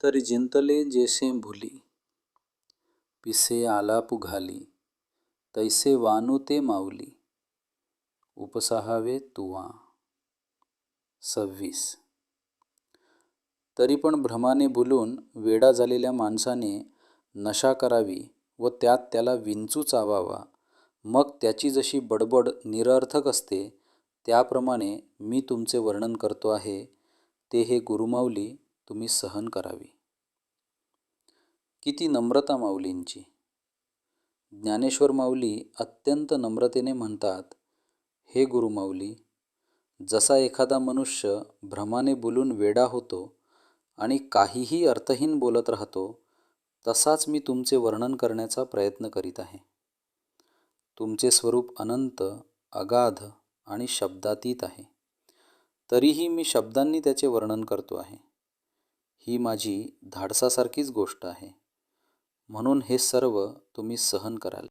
तरी जिंतले जेसे भुली, पिसे आलाप घाली, तैसे वानू ते माऊली, उपसाहावे तुवा. 26. तरी पण भ्रमाने भुलून वेडा झालेल्या माणसाने नशा करावी व त्यात त्याला विंचू चावावा, मग त्याची जशी बडबड निरर्थक असते, त्याप्रमाणे मी तुमचे वर्णन करतो आहे, ते हे गुरुमाऊली तुम्ही सहन करावी. किती नम्रता माऊलींची. ज्ञानेश्वर माऊली अत्यंत नम्रतेने म्हणतात, हे गुरुमाऊली, जसा एखादा मनुष्य भ्रमाने बोलून वेडा होतो आणि काहीही अर्थहीन बोलत राहतो, तसाच मी तुमचे वर्णन करण्याचा प्रयत्न करीत आहे. तुमचे स्वरूप अनंत, अगाध आणि शब्दातीत आहे. तरीही मी शब्दांनी त्याचे वर्णन करतो आहे. ही माझी धाडसासारखीच गोष्ट आहे. म्हणून हे सर्व तुम्ही सहन कराल.